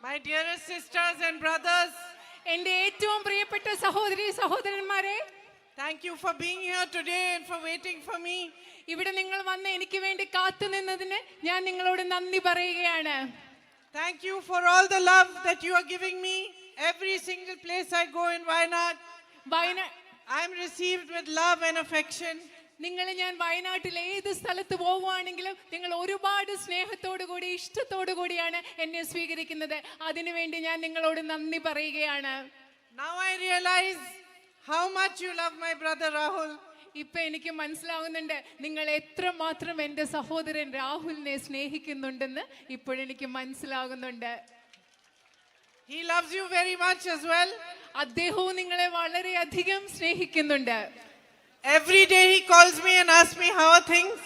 My dearest sisters and brothers, എൻ്റെ ഏറ്റവും പ്രിയപ്പെട്ട സഹോദരി സഹോദരന്മാരെ, thank you for being here today and for waiting for me. ഇവിടെ നിങ്ങൾ വന്ന് എനിക്ക് വേണ്ടി കാത്തുനിന്നതിന് ഞാൻ നിങ്ങളോട് നന്ദി പറയുകയാണ്. Thank you for all the love that you are giving me. Every single place I go in Wayanad, I am received with love and affection. നിങ്ങളെ ഞാൻ വയനാട്ടിൽ ഏത് സ്ഥലത്ത് പോവുകയാണെങ്കിലും നിങ്ങൾ ഒരുപാട് സ്നേഹത്തോടു കൂടി ഇഷ്ടത്തോടു കൂടിയാണ് എന്നെ സ്വീകരിക്കുന്നത്. അതിനുവേണ്ടി ഞാൻ നിങ്ങളോട് നന്ദി പറയുകയാണ്. Now I realize how much you love my brother Rahul. ഇപ്പൊ എനിക്ക് മനസ്സിലാവുന്നുണ്ട് നിങ്ങൾ എത്രമാത്രം എൻ്റെ സഹോദരൻ രാഹുലിനെ സ്നേഹിക്കുന്നുണ്ടെന്ന് ഇപ്പോഴെനിക്ക് മനസ്സിലാകുന്നുണ്ട്. He loves you very much as well. അദ്ദേഹവും നിങ്ങളെ വളരെയധികം സ്നേഹിക്കുന്നുണ്ട്. Every day he calls me and asks me how are things.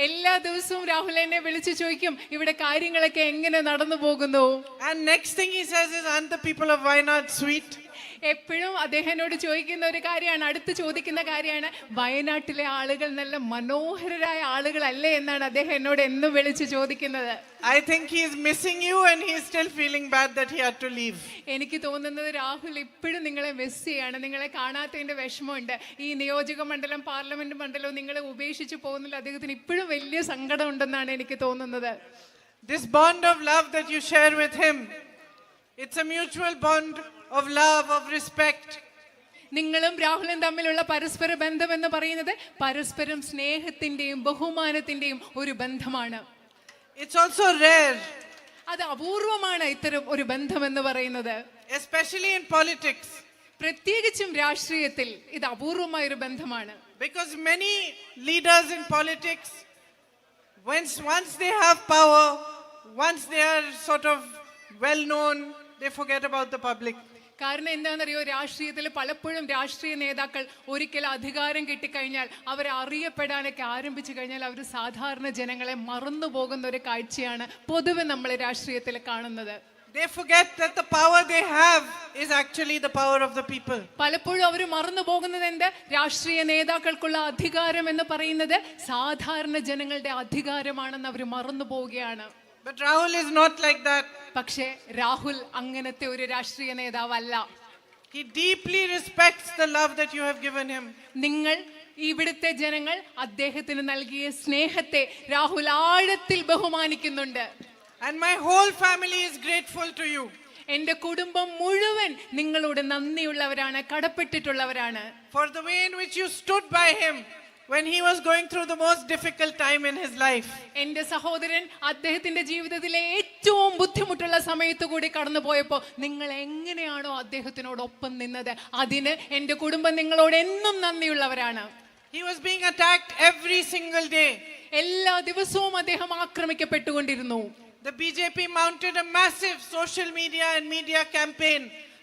എല്ലാ ദിവസവും രാഹുൽ എന്നെ വിളിച്ചു ചോദിക്കും ഇവിടെ കാര്യങ്ങളൊക്കെ എങ്ങനെ നടന്നു പോകുന്നു. And next thing he says is, aren't the people of Wayanad sweet? എപ്പോഴും അദ്ദേഹനോട് ചോദിക്കുന്ന ഒരു കാര്യമാണ്, അടുത്ത് ചോദിക്കുന്ന കാര്യമാണ്, വയനാട്ടിലെ ആളുകൾ നല്ല മനോഹരരായ ആളുകളല്ലേ എന്നാണ് അദ്ദേഹം എന്നോട് എന്നും വിളിച്ച് ചോദിക്കുന്നത്. I think he is missing you and he is still feeling bad that he had to leave. എനിക്ക് തോന്നുന്നത് രാഹുൽ ഇപ്പോഴും നിങ്ങളെ മിസ് ചെയ്യാണ്, നിങ്ങളെ കാണാത്തതിന്റെ വിഷമമുണ്ട്. ഈ നിയോജക മണ്ഡലം പാർലമെന്റ് മണ്ഡലവും നിങ്ങളെ ഉപേക്ഷിച്ച് പോകുന്നില്ല, അദ്ദേഹത്തിന് ഇപ്പോഴും വലിയ സങ്കടം ഉണ്ടെന്നാണ് എനിക്ക് തോന്നുന്നത്. This bond of love that you share with him, it's a mutual bond of love, of respect. നിങ്ങളും രാഹുലും തമ്മിലുള്ള പരസ്പര ബന്ധം എന്ന് പറയുന്നത് പരസ്പരം സ്നേഹത്തിന്റെയും ബഹുമാനത്തിന്റെയും ഒരു ബന്ധമാണ്. It's also rare. അത് അപൂർവമാണ് ഇത്തരം ഒരു ബന്ധം എന്ന് പറയുന്നത്. Especially in politics. പ്രത്യേകിച്ചും രാഷ്ട്രീയത്തിൽ ഇത് അപൂർവമായ ഒരു ബന്ധമാണ്. Because many leaders in politics, once they have power, once they are sort of well known, they forget about the public. കാരണം എന്താണെന്നറിയോ, രാഷ്ട്രീയത്തിൽ പലപ്പോഴും രാഷ്ട്രീയ നേതാക്കൾ ഒരിക്കൽ അധികാരം കിട്ടിക്കഴിഞ്ഞാൽ അവർ അറിയപ്പെടാനൊക്കെ ആരംഭിച്ചു കഴിഞ്ഞാൽ അവർ സാധാരണ ജനങ്ങളെ മറന്നു പോകുന്ന ഒരു കാഴ്ചയാണ് പൊതുവെ നമ്മൾ രാഷ്ട്രീയത്തിൽ കാണുന്നത്. They forget that the power they have is actually the power of the people. പലപ്പോഴും അവർ മറന്നു പോകുന്നത് എന്ത്, രാഷ്ട്രീയ നേതാക്കൾക്കുള്ള അധികാരം എന്ന് പറയുന്നത് സാധാരണ ജനങ്ങളുടെ അധികാരമാണെന്ന് അവർ മറന്നു പോവുകയാണ്. But Rahul is not like that. പക്ഷേ രാഹുൽ അങ്ങനത്തെ ഒരു രാഷ്ട്രീയ നേതാവല്ല. He deeply respects the love that you have given him. നിങ്ങൾ ഇവിടുത്തെ ജനങ്ങൾ അദ്ദേഹത്തിന് നൽകിയ സ്നേഹത്തെ രാഹുൽ ആഴത്തിൽ ബഹുമാനിക്കുന്നുണ്ട്. And my whole family is grateful to you. എൻ്റെ കുടുംബം മുഴുവൻ നിങ്ങളോട് നന്ദിയുള്ളവരാണ്, കടപ്പെട്ടിട്ടുള്ളവരാണ്. For the way in which you stood by him when he was going through the most difficult time in his life. എൻ്റെ സഹോദരൻ അദ്ദേഹത്തിന്റെ ജീവിതത്തിലെ ഏറ്റവും ബുദ്ധിമുട്ടുള്ള സമയത്ത് കൂടി കടന്നു പോയപ്പോൾ നിങ്ങൾ എങ്ങനെയാണോ അദ്ദേഹത്തിനോടൊപ്പം നിന്നത്, അതിന് എൻ്റെ കുടുംബം നിങ്ങളോട് എന്നും നന്ദിയുള്ളവരാണ്. He was being attacked every single day. എല്ലാ ദിവസവും അദ്ദേഹം ആക്രമിക്കപ്പെട്ടുകൊണ്ടിരുന്നു. The BJP mounted a massive social media and media campaign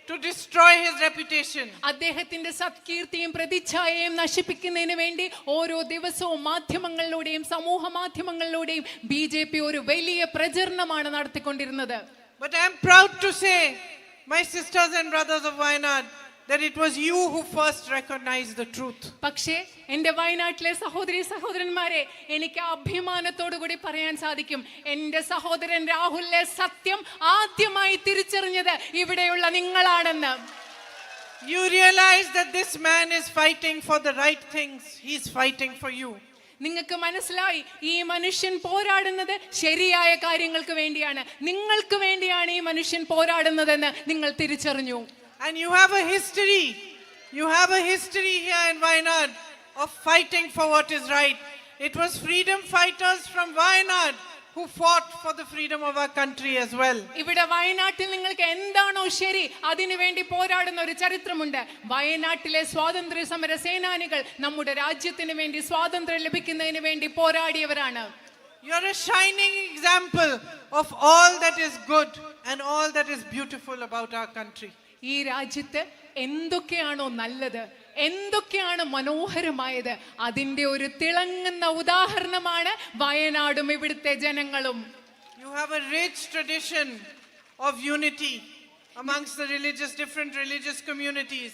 to destroy his reputation. അദ്ദേഹത്തിന്റെ സത്കീർത്തിയും പ്രതിച്ഛായയും നശിപ്പിക്കുന്നതിന് വേണ്ടി ഓരോ ദിവസവും മാധ്യമങ്ങളിലൂടെയും സമൂഹ മാധ്യമങ്ങളിലൂടെയും BJP ഒരു വലിയ പ്രചരണമാണ് നടത്തിക്കൊണ്ടിരുന്നത്. But I am proud to say, my sisters and brothers of Wayanad, that it was you who first recognized the truth. പക്ഷേ എൻ്റെ വയനാട്ടിലെ സഹോദരി സഹോദരന്മാരെ, എനിക്ക് അഭിമാനത്തോടു കൂടി പറയാൻ സാധിക്കും, എൻ്റെ സഹോദരൻ രാഹുലിലെ സത്യം ആദ്യമായി തിരിച്ചറിഞ്ഞത് ഇവിടെയുള്ള നിങ്ങളാണെന്ന്. You realize that this man is fighting for the right things. He is fighting for you. നിങ്ങൾക്ക് മനസ്സിലായി, ഈ മനുഷ്യൻ പോരാടുന്നത് ശരിയായ കാര്യങ്ങൾക്ക് വേണ്ടിയാണ്, നിങ്ങൾക്ക് വേണ്ടിയാണ് ഈ മനുഷ്യൻ പോരാടുന്നതെന്ന് നിങ്ങൾ തിരിച്ചറിഞ്ഞു. And you have a history. You have a history here in Wayanad of fighting for what is right. It was freedom fighters from Wayanad who fought for the freedom of our country as well. ഇവിടെ വയനാട്ടിൽ നിങ്ങൾക്ക് എന്താണോ ശരി അതിനു വേണ്ടി പോരാടുന്ന ഒരു ചരിത്രമുണ്ട്. വയനാട്ടിലെ സ്വാതന്ത്ര്യ സമര സേനാനികൾ നമ്മുടെ രാജ്യത്തിന് വേണ്ടി സ്വാതന്ത്ര്യം ലഭിക്കുന്നതിന് വേണ്ടി പോരാടിയവരാണ്. You are a shining example of all that is good and all that is beautiful about our country. ഈ രാജ്യത്ത് എന്തൊക്കെയാണോ നല്ലത്, എന്തൊക്കെയാണ് മനോഹരമായത്, അതിന്റെ ഒരു തിളങ്ങുന്ന ഉദാഹരണമാണ് വയനാടും ഇവിടുത്തെ ജനങ്ങളും. You have a rich tradition of unity amongst the different religious communities.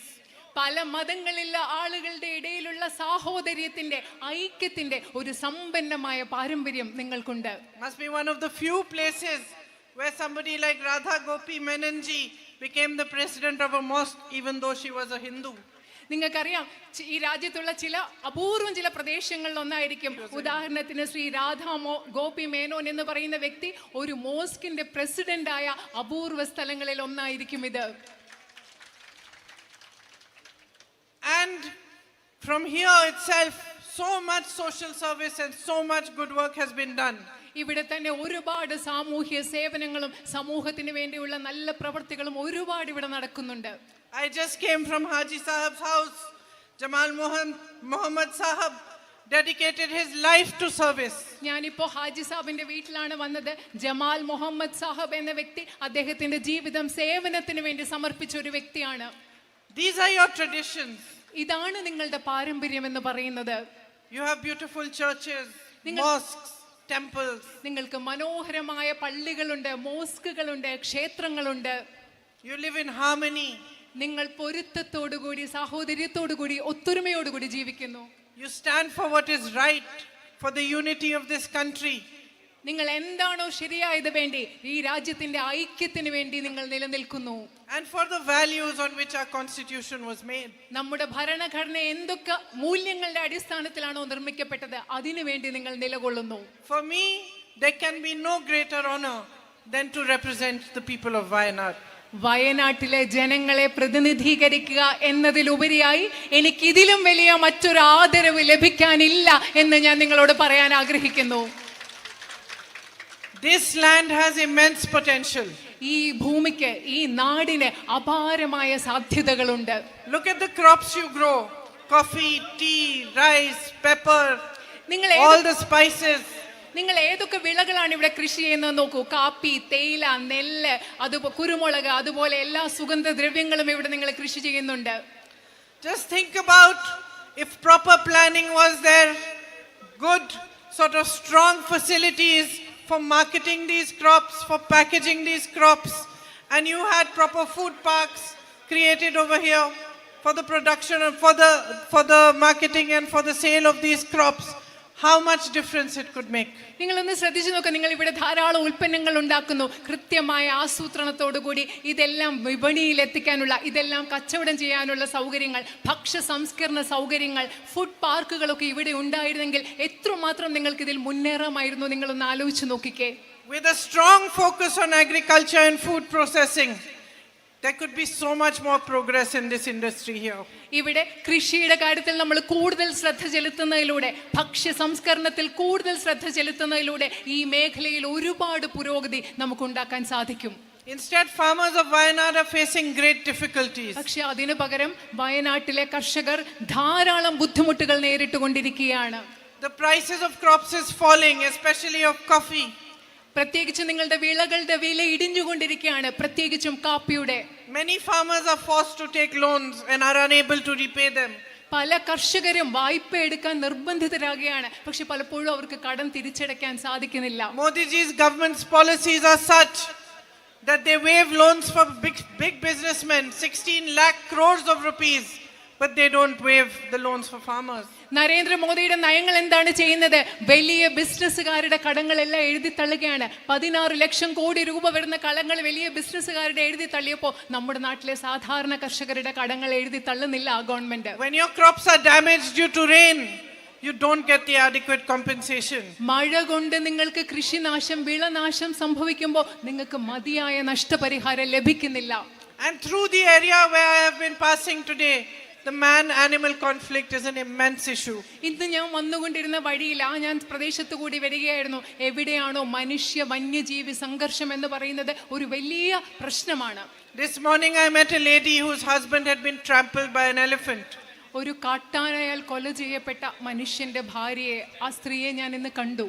പല മതങ്ങളിലുള്ള ആളുകളുടെ ഇടയിലുള്ള സാഹോദര്യത്തിന്റെ ഐക്യത്തിന്റെ ഒരു സമ്പന്നമായ പാരമ്പര്യം നിങ്ങൾക്കുണ്ട്. Must be one of the few places where somebody like Radha Gopi Menonji became the president of a mosque even though she was a Hindu. നിങ്ങൾക്കറിയാം, ഈ രാജ്യത്തുള്ള ചില അപൂർവം ചില പ്രദേശങ്ങളിൽ ഒന്നായിരിക്കും ഉദാഹരണത്തിന് ശ്രീ ഗോപി മേനോൻ എന്ന് പറയുന്ന വ്യക്തി ഒരു മോസ്കിന്റെ പ്രസിഡന്റായ അപൂർവ സ്ഥലങ്ങളിൽ ഒന്നായിരിക്കും ഇത്. And from here itself so much social service and so much good work has been done. ഇവിടെ തന്നെ ഒരുപാട് സാമൂഹ്യ സേവനങ്ങളും സമൂഹത്തിന് വേണ്ടിയുള്ള നല്ല പ്രവർത്തികളും ഒരുപാട് ഇവിടെ നടക്കുന്നുണ്ട്. I just came from Haji Sahab's house. Jamal Muhammad Sahab dedicated his life to service. ഞാനിപ്പോ ഹാജി സാഹിബിന്റെ വീട്ടിലാണ് വന്നത്. ജമാൽ മുഹമ്മദ് സാഹിബ് എന്ന വ്യക്തി അദ്ദേഹത്തിന്റെ ജീവിതം സേവനത്തിന് വേണ്ടി സമർപ്പിച്ച ഒരു വ്യക്തിയാണ്. These are your traditions. ഇതാണ് നിങ്ങളുടെ പാരമ്പര്യം എന്ന് പറയുന്നത്. You have beautiful churches, mosques, temples. നിങ്ങൾക്ക് മനോഹരമായ പള്ളികളുണ്ട്, മോസ്കുകളുണ്ട്, ക്ഷേത്രങ്ങളുണ്ട്. You live in harmony. നിങ്ങൾ പൊരുത്തത്തോടുകൂടി, സാഹോദര്യത്തോടുകൂടി, ഒത്തൊരുമയോടുകൂടി ജീവിക്കുന്നു. You stand for what is right, for the unity of this country. നിങ്ങൾ എന്താണോ ശരിയായത് വേണ്ടി, ഈ രാജ്യത്തിന്റെ ഐക്യത്തിന് വേണ്ടി നിങ്ങൾ നിലനിൽക്കുന്നു. And for the values on which our constitution was made. നമ്മുടെ ഭരണഘടന എന്തൊക്കെ മൂല്യങ്ങളുടെ അടിസ്ഥാനത്തിലാണോ നിർമ്മിക്കപ്പെട്ടത് അതിനു വേണ്ടി നിങ്ങൾ നിലകൊള്ളുന്നു. For me, there can be no greater honor than to represent the people of Wayanad. വയനാട്ടിലെ ജനങ്ങളെ പ്രതിനിധീകരിക്കുക എന്നതിലുപരിയായി എനിക്ക് ഇതിലും വലിയ മറ്റൊരു ആദരവ് ലഭിക്കാനില്ല എന്ന് ഞാൻ നിങ്ങളോട് പറയാൻ ആഗ്രഹിക്കുന്നു. This land has immense potential. ഈ ഭൂമിക്ക്, ഈ നാടിന് അപാരമായ സാധ്യതകളുണ്ട്. Look at the crops you grow: coffee, tea, rice, pepper, all the spices. നിങ്ങൾ ഏതൊക്കെ വിളകളാണ് ഇവിടെ കൃഷി ചെയ്യുന്നത് നോക്കൂ. കാപ്പി, തേയില, നെല്ല്, അതുപോലെ കുരുമുളക്, അതുപോലെ എല്ലാ സുഗന്ധദ്രവ്യങ്ങളും ഇവിടെ നിങ്ങൾ കൃഷി ചെയ്യുന്നുണ്ട്. Just think about if proper planning was there, good sort of strong facilities for marketing these crops, for packaging these crops, and you had proper food parks created over here for the production and for the marketing and for the sale of these crops. How much difference it could make. നിങ്ങളൊന്ന് ശ്രദ്ധിച്ചു നോക്കുക. നിങ്ങൾ ഇവിടെ ധാരാളം ഉൽപ്പന്നങ്ങൾ ഉണ്ടാക്കുന്നു. കൃത്യമായ ആസൂത്രണത്തോടുകൂടി ഇതെല്ലാം വിപണിയിൽ എത്തിക്കാനുള്ള, ഇതെല്ലാം കച്ചവടം ചെയ്യാനുള്ള സൗകര്യങ്ങൾ, ഭക്ഷ്യ സംസ്കരണ സൗകര്യങ്ങൾ, ഫുഡ് പാർക്കുകളൊക്കെ ഇവിടെ ഉണ്ടായിരുന്നെങ്കിൽ എത്രമാത്രം നിങ്ങൾക്ക് ഇതിൽ മുന്നേറാമായിരുന്നു. നിങ്ങളൊന്ന് ആലോചിച്ച് നോക്കിക്കേ. With a strong focus on agriculture and food processing, there could be so much more progress in this industry here. ഇവിടെ കൃഷിയുടെ കാര്യത്തിൽ നമ്മൾ കൂടുതൽ ശ്രദ്ധ ചെലുത്തുന്നതിലൂടെ, ഭക്ഷ്യ സംസ്കരണത്തിൽ കൂടുതൽ ശ്രദ്ധ ചെലുത്തുന്നതിലൂടെ ഈ മേഖലയിൽ ഒരുപാട് പുരോഗതി നമുക്ക് ഉണ്ടാക്കാൻ സാധിക്കും. Instead, farmers of Wayanad are facing great difficulties. പക്ഷേ അതിനു പകരം വയനാട്ടിലെ കർഷകർ ധാരാളം ബുദ്ധിമുട്ടുകൾ നേരിട്ടുകൊണ്ടിരിക്കുകയാണ്. The prices of crops is falling, especially of coffee. പ്രത്യേകിച്ച് നിങ്ങളുടെ വിളകളുടെ വില ഇടിഞ്ഞുകൊണ്ടിരിക്കുകയാണ്, പ്രത്യേകിച്ചും കാപ്പിയുടെ. Many farmers are forced to take loans and are unable to repay them. പല കർഷകരും വായ്പ എടുക്കാൻ നിർബന്ധിതരാകുകയാണ്, പക്ഷെ പലപ്പോഴും അവർക്ക് കടം തിരിച്ചടയ്ക്കാൻ സാധിക്കുന്നില്ല. Modi's government's policies are such that they waive loans for big businessmen, 16 lakh crores of rupees, but they don't waive the loans for farmers. നരേന്ദ്രമോദിയുടെ നയങ്ങൾ എന്താണ് ചെയ്യുന്നത്? വലിയ ബിസിനസ്സുകാരുടെ കടങ്ങളെല്ലാം എഴുതി തള്ളുകയാണ്. 16 ലക്ഷം കോടി രൂപ വരുന്ന കടങ്ങൾ വലിയ ബിസിനസ്സുകാരുടെ എഴുതി തള്ളിയപ്പോൾ നമ്മുടെ നാട്ടിലെ സാധാരണ കർഷകരുടെ കടങ്ങൾ എഴുതി തള്ളുന്നില്ല ആ government. When your crops are damaged due to rain, you don't get the adequate compensation. മഴ കൊണ്ട് നിങ്ങൾക്ക് കൃഷിനാശം, വിളനാശം സംഭവിക്കുമ്പോൾ നിങ്ങൾക്ക് മതിയായ നഷ്ടപരിഹാരം ലഭിക്കുന്നില്ല. And through the area where I have been passing today, the man-animal conflict is an immense issue. ഇന്ന് ഞാൻ വന്നുകൊണ്ടിരുന്ന വഴിയിൽ ഞാൻ പ്രദേശത്തു കൂടി വരികയായിരുന്നു. എവിടെയാണോ മനുഷ്യ വന്യജീവി സംഘർഷം എന്ന് പറയുന്നത് ഒരു വലിയ പ്രശ്നമാണ്. This morning I met a lady whose husband had been trampled by an elephant. ഒരു കാട്ടാനയാൽ കൊല ചെയ്യപ്പെട്ട മനുഷ്യന്റെ ഭാര്യയെ, ആ സ്ത്രീയെ ഞാൻ ഇന്ന് കണ്ടു.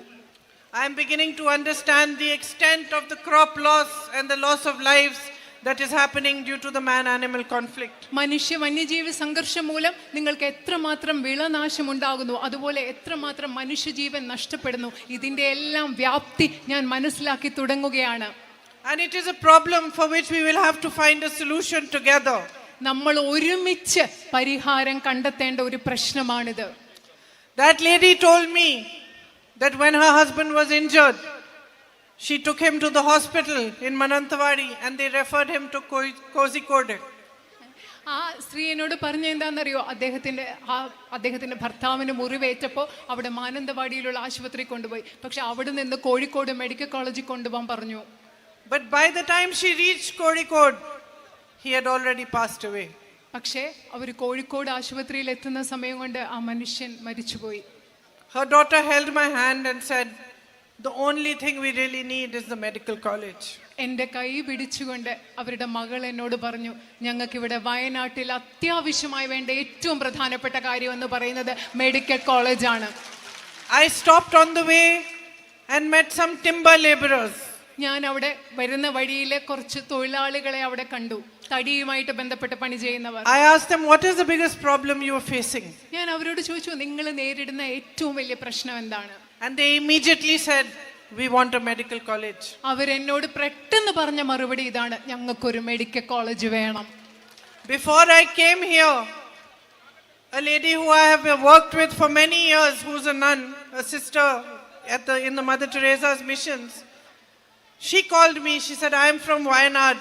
I am beginning to understand the extent of the crop loss and the loss of lives that is happening due to the man-animal conflict. മനുഷ്യ വന്യജീവി സംഘർഷം മൂലം നിങ്ങൾക്ക് എത്രമാത്രം വിളനാശം ഉണ്ടാകുന്നു, അതുപോലെ എത്രമാത്രം മനുഷ്യജീവൻ നഷ്ടപ്പെടുന്നു. ഇതിന്റെ എല്ലാം വ്യാപ്തി ഞാൻ മനസ്സിലാക്കി തുടങ്ങുകയാണ്. And it is a problem for which we will have to find a solution together. നമ്മൾ ഒരുമിച്ച് പരിഹാരം കണ്ടെത്തേണ്ട ഒരു പ്രശ്നമാണിത്. That lady told me that when her husband was injured, She took him to the hospital in Manantawadi and they referred him to Kozhikode. ആ സ്ത്രീ എന്നോട് പറഞ്ഞ എന്താണെന്നറിയോ, അദ്ദേഹത്തിന്റെ ഭർത്താവിന് മുറിവേറ്റപ്പോൾ അവിടെ മാനന്തവാടിയിലുള്ള ആശുപത്രി കൊണ്ടുപോയി. പക്ഷെ അവിടെ നിന്ന് കോഴിക്കോട് മെഡിക്കൽ കോളേജിൽ കൊണ്ടുപോകാൻ പറഞ്ഞു. But by the time she reached Kozhikode, he had already passed away. പക്ഷേ അവർ കോഴിക്കോട് ആശുപത്രിയിൽ എത്തുന്ന സമയം കൊണ്ട് ആ മനുഷ്യൻ മരിച്ചുപോയി. Her daughter held my hand and said, the only thing we really need is the medical college. എൻ്റെ കൈ പിടിച്ചുകൊണ്ട് അവരുടെ മകൾ എന്നോട് പറഞ്ഞു, ഞങ്ങൾക്കിവിടെ വയനാട്ടിൽ അത്യാവശ്യമായി വേണ്ട ഏറ്റവും പ്രധാനപ്പെട്ട കാര്യം എന്ന് പറയുന്നത് മെഡിക്കൽ കോളേജാണ്. I stopped on the way and met some timber laborers. ഞാൻ അവിടെ വരുന്ന വഴിയിലെ കുറച്ച് തൊഴിലാളികളെ അവിടെ കണ്ടു, തടിയുമായിട്ട് ബന്ധപ്പെട്ട് പണി ചെയ്യുന്നവർ. I asked them, what is the biggest problem you are facing? ഞാൻ അവരോട് ചോദിച്ചു, നിങ്ങൾ നേരിടുന്ന ഏറ്റവും വലിയ പ്രശ്നം എന്താണ്? And they immediately said, we want a medical college. അവരെന്നോട് പെട്ടെന്ന് പറഞ്ഞ മറുപടി ഇതാണ്, ഞങ്ങൾക്കൊരു മെഡിക്കൽ കോളേജ് വേണം. Before I came here, a lady who I have worked with for many years, who's a nun, a sister in the Mother Teresa's missions, she called me. She said, I am from Wayanad,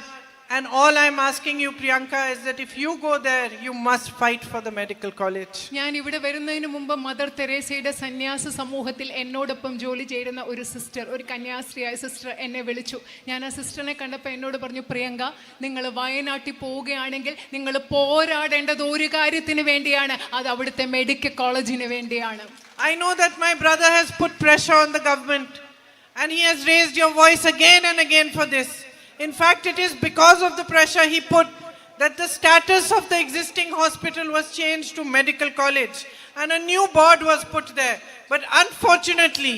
and all I'm asking you, Priyanka, is that if you go there, you must fight for the medical college. ഞാൻ ഇവിടെ വരുന്നതിന് മുമ്പ് mother തെരേസയുടെ സന്യാസ സമൂഹത്തിൽ എന്നോടൊപ്പം ജോലി ചെയ്യുന്ന ഒരു സിസ്റ്റർ, ഒരു കന്യാസ്ത്രീയായ സിസ്റ്റർ എന്നെ വിളിച്ചു. ഞാൻ ആ സിസ്റ്ററിനെ കണ്ടപ്പോൾ എന്നോട് പറഞ്ഞു, പ്രിയങ്ക, നിങ്ങൾ വയനാട്ടിൽ പോവുകയാണെങ്കിൽ നിങ്ങൾ പോരാടേണ്ടത് ഒരു കാര്യത്തിന് വേണ്ടിയാണ്, അത് അവിടുത്തെ മെഡിക്കൽ കോളേജിന് വേണ്ടിയാണ്. I know that my brother has put pressure on the government, and he has raised your voice again and again for this. In fact, it is because of the pressure he put that the status of the existing hospital was changed to medical college and a new board was put there. But unfortunately,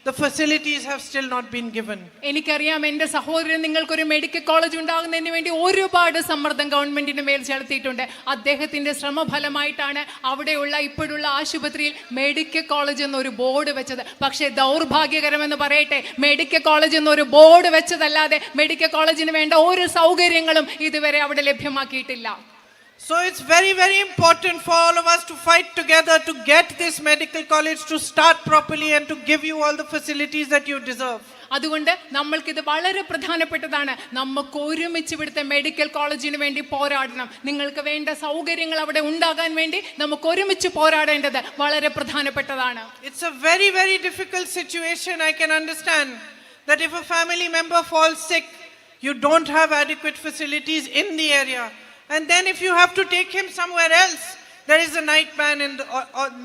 the facilities have still not been given. എനിക്കറിയാം എൻ്റെ സഹോദരൻ, നിങ്ങൾക്കൊരു medical college ഉണ്ടാകുന്നതിന് വേണ്ടി ഒരുപാട് സമ്മർദ്ദം ഗവൺമെന്റിന് മേൽ ചെലുത്തിയിട്ടുണ്ട്. അദ്ദേഹത്തിന്റെ ശ്രമഫലമായിട്ടാണ് അവിടെയുള്ള ഇപ്പോഴുള്ള ആശുപത്രിയിൽ മെഡിക്കൽ കോളേജ് എന്നൊരു ബോർഡ് വെച്ചത്. പക്ഷേ ദൗർഭാഗ്യകരമെന്ന് പറയട്ടെ, മെഡിക്കൽ കോളേജ് എന്നൊരു ബോർഡ് വെച്ചതല്ലാതെ മെഡിക്കൽ കോളേജിന് വേണ്ട ഒരു സൗകര്യങ്ങളും ഇതുവരെ അവിടെ ലഭ്യമാക്കിയിട്ടില്ല. So it's very, very important for all of us to fight together to get this medical college to start properly and to give you all the facilities that you deserve. അതുകൊണ്ട് നമ്മൾക്കിത് വളരെ പ്രധാനപ്പെട്ടതാണ്. നമുക്ക് ഒരുമിച്ച് ഇവിടുത്തെ മെഡിക്കൽ കോളേജിന് വേണ്ടി പോരാടണം. നിങ്ങൾക്ക് വേണ്ട സൗകര്യങ്ങൾ അവിടെ ഉണ്ടാകാൻ വേണ്ടി നമുക്ക് ഒരുമിച്ച് പോരാടേണ്ടത് വളരെ പ്രധാനപ്പെട്ടതാണ്. It's a very, very difficult situation. I can understand that if a family member falls sick, you don't have adequate facilities in the area. And then if you have to take him somewhere else, there is a night ban and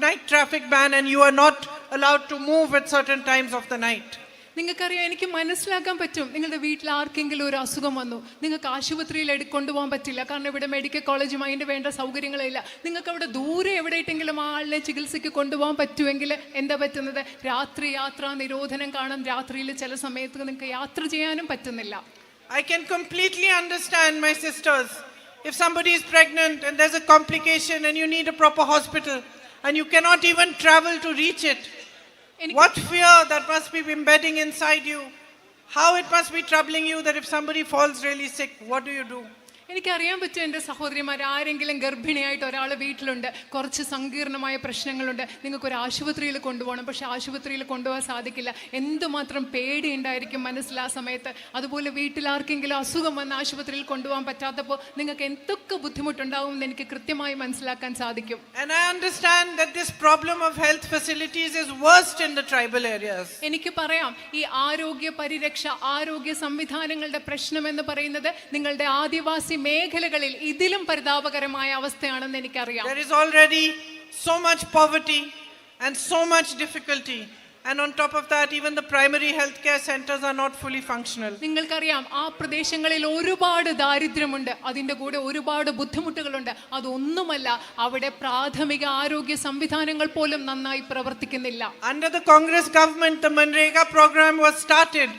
night traffic ban, and you are not allowed to move at certain times of the night. നിങ്ങൾക്കറിയാം, എനിക്ക് മനസ്സിലാക്കാൻ പറ്റും. നിങ്ങളുടെ വീട്ടിൽ ആർക്കെങ്കിലും ഒരു അസുഖം വന്നു, നിങ്ങൾക്ക് ആശുപത്രിയിൽ കൊണ്ടുപോകാൻ പറ്റില്ല, കാരണം ഇവിടെ മെഡിക്കൽ കോളേജും അതിൻ്റെ വേണ്ട സൗകര്യങ്ങളില്ല. നിങ്ങൾക്ക് അവിടെ ദൂരെ എവിടെയെങ്കിലും ആളിനെ ചികിത്സയ്ക്ക് കൊണ്ടുപോകാൻ പറ്റുമെങ്കിൽ എന്താ പറ്റുന്നത്? രാത്രി യാത്രാ നിരോധനം കാണും. രാത്രിയിൽ ചില സമയത്ത് നിങ്ങൾക്ക് യാത്ര ചെയ്യാനും പറ്റുന്നില്ല. I can completely understand, my sisters. If somebody is pregnant and there's a complication and you need a proper hospital and you cannot even travel to reach it, what fear that must be embedding inside you. How it must be troubling you that if somebody falls really sick, what do you do? എനിക്കറിയാൻ പറ്റും, എൻ്റെ സഹോദരിമാർ, ആരെങ്കിലും ഗർഭിണിയായിട്ട് ഒരാൾ വീട്ടിലുണ്ട്, കുറച്ച് സങ്കീർണമായ പ്രശ്നങ്ങളുണ്ട്, നിങ്ങൾക്കൊരു ആശുപത്രിയിൽ കൊണ്ടുപോകണം, പക്ഷെ ആശുപത്രിയിൽ കൊണ്ടുപോകാൻ സാധിക്കില്ല. എന്തുമാത്രം പേടി ഉണ്ടായിരിക്കും മനസ്സിൽ ആ സമയത്ത്. അതുപോലെ വീട്ടിൽ ആർക്കെങ്കിലും അസുഖം വന്ന് ആശുപത്രിയിൽ കൊണ്ടുപോകാൻ പറ്റാത്തപ്പോൾ നിങ്ങൾക്ക് എന്തൊക്കെ ബുദ്ധിമുട്ടുണ്ടാവും എന്ന് എനിക്ക് കൃത്യമായി മനസ്സിലാക്കാൻ സാധിക്കും. And I understand that this problem of health facilities is worst in the tribal areas. എനിക്ക് പറയാം, ഈ ആരോഗ്യ പരിരക്ഷ, ആരോഗ്യ സംവിധാനങ്ങളുടെ പ്രശ്നം എന്ന് പറയുന്നത് നിങ്ങളുടെ ആദിവാസി മേഖലകളിൽ ഇതിലും പരിതാപകരമായ അവസ്ഥയാണെന്ന് എനിക്കറിയാം. There is already so much poverty and so much difficulty, and on top of that even the primary health care centers are not fully functional. നിങ്ങൾക്കറിയാം, ആ പ്രദേശങ്ങളിൽ ഒരുപാട് ദാരിദ്ര്യമുണ്ട്, അതിൻ്റെ കൂടെ ഒരുപാട് ബുദ്ധിമുട്ടുകളുണ്ട്. അതൊന്നുമല്ല, അവിടെ പ്രാഥമിക ആരോഗ്യ സംവിധാനങ്ങൾ പോലും നന്നായി പ്രവർത്തിക്കുന്നില്ല. Under the Congress government, the NREGA program was started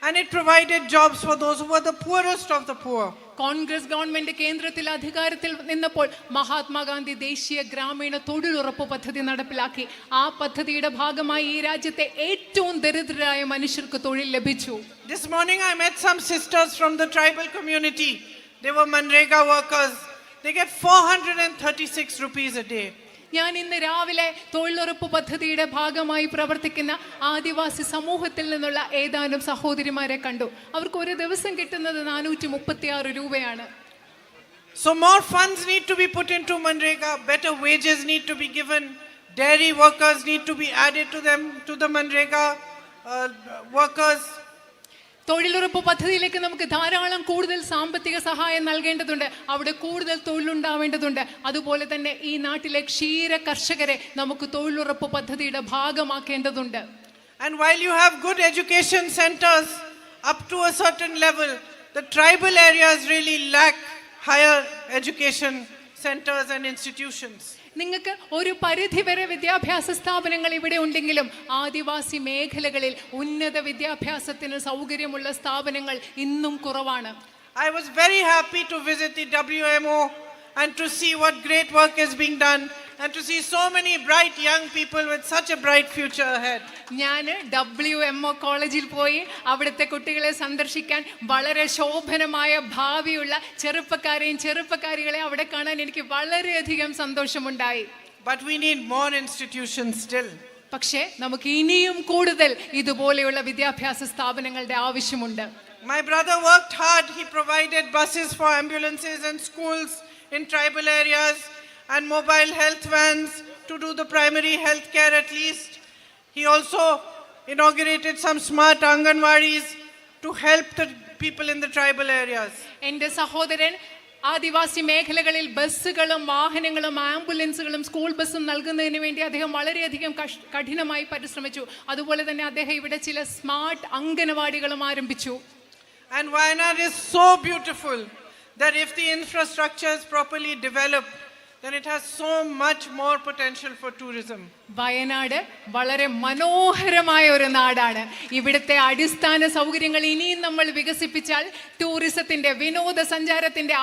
and it provided jobs for those who were the poorest of the poor. Congress government കേന്ദ്രത്തിൽ അധികാരത്തിൽ നിന്നപ്പോൾ മഹാത്മാഗാന്ധി ദേശീയ ഗ്രാമീണ തൊഴിലുറപ്പ് പദ്ധതി നടപ്പിലാക്കി. ആ പദ്ധതിയുടെ ഭാഗമായി ഈ രാജ്യത്തെ ഏറ്റവും ദരിദ്രരായ മനുഷ്യർക്ക് തൊഴിൽ ലഭിച്ചു. This morning I met some sisters from the tribal community. They were NREGA workers. They get 436 rupees a day. ഞാൻ ഇന്ന് രാവിലെ തൊഴിലുറപ്പ് പദ്ധതിയുടെ ഭാഗമായി പ്രവർത്തിക്കുന്ന ആദിവാസി സമൂഹത്തിൽ നിന്നുള്ള ഏതാനും സഹോദരിമാരെ കണ്ടു. അവർക്ക് ഒരു ദിവസം കിട്ടുന്നത് 436 രൂപയാണ്. So more funds need to be put into Manrega, better wages need to be given, dairy workers need to be added to them, to the Manrega workers. തൊഴിലുറപ്പ് പദ്ധതിയിലേക്ക് നമുക്ക് ധാരാളം കൂടുതൽ സാമ്പത്തിക സഹായം നൽകേണ്ടതുണ്ട്. അവിടെ കൂടുതൽ തൊഴിലുണ്ടാവേണ്ടതുണ്ട്. അതുപോലെ തന്നെ ഈ നാട്ടിലെ ക്ഷീര കർഷകരെ നമുക്ക് തൊഴിലുറപ്പ് പദ്ധതിയുടെ ഭാഗമാക്കേണ്ടതുണ്ട്. And while you have good education centers up to a certain level, the tribal areas really lack higher education centers and institutions. നിങ്ങൾക്ക് ഒരു പരിധി വരെ വിദ്യാഭ്യാസ സ്ഥാപനങ്ങൾ ഇവിടെ ഉണ്ടെങ്കിലും ആദിവാസി മേഖലകളിൽ ഉന്നത വിദ്യാഭ്യാസത്തിന് സൗകര്യമുള്ള സ്ഥാപനങ്ങൾ ഇന്നും കുറവാണ്. I was very happy to visit the WMO and to see what great work is being done and to see so many bright young people with such a bright future ahead. ഞാൻ WMO കോളേജിൽ പോയി അവിടുത്തെ കുട്ടികളെ സന്ദർശിക്കാൻ വളരെ ശോഭനമായ ഭാവിയുള്ള ചെറുപ്പക്കാരെയും ചെറുപ്പക്കാരികളെ അവിടെ കാണാൻ എനിക്ക് വളരെയധികം സന്തോഷമുണ്ടായി. But we need more institutions still. പക്ഷേ നമുക്ക് ഇനിയും കൂടുതൽ ഇതുപോലെയുള്ള വിദ്യാഭ്യാസ സ്ഥാപനങ്ങളുടെ ആവശ്യമുണ്ട്. My brother worked hard. He provided buses for ambulances and schools in tribal areas and mobile health vans to do the primary health care at least. He also inaugurated some smart Anganwadis to help the people in the tribal areas. എൻ്റെ സഹോദരൻ ആദിവാസി മേഖലകളിൽ ബസ്സുകളും വാഹനങ്ങളും ആംബുലൻസുകളും school ബസ്സും നൽകുന്നതിന് വേണ്ടി അദ്ദേഹം വളരെയധികം കഠിനമായി പരിശ്രമിച്ചു. അതുപോലെ തന്നെ അദ്ദേഹം ഇവിടെ ചില സ്മാർട്ട് അംഗനവാടികളും ആരംഭിച്ചു. And Wayanad is so beautiful that if the infrastructure is properly developed, then it has so much more potential for tourism. Wayanad വളരെ മനോഹരമായ ഒരു നാടാണ്. ഇവിടുത്തെ അടിസ്ഥാന സൗകര്യങ്ങൾ ഇനിയും നമ്മൾ വികസിപ്പിച്ചാൽ ടൂറിസത്തിന്റെ വിനോദസഞ്ചാരത്തിന്റെ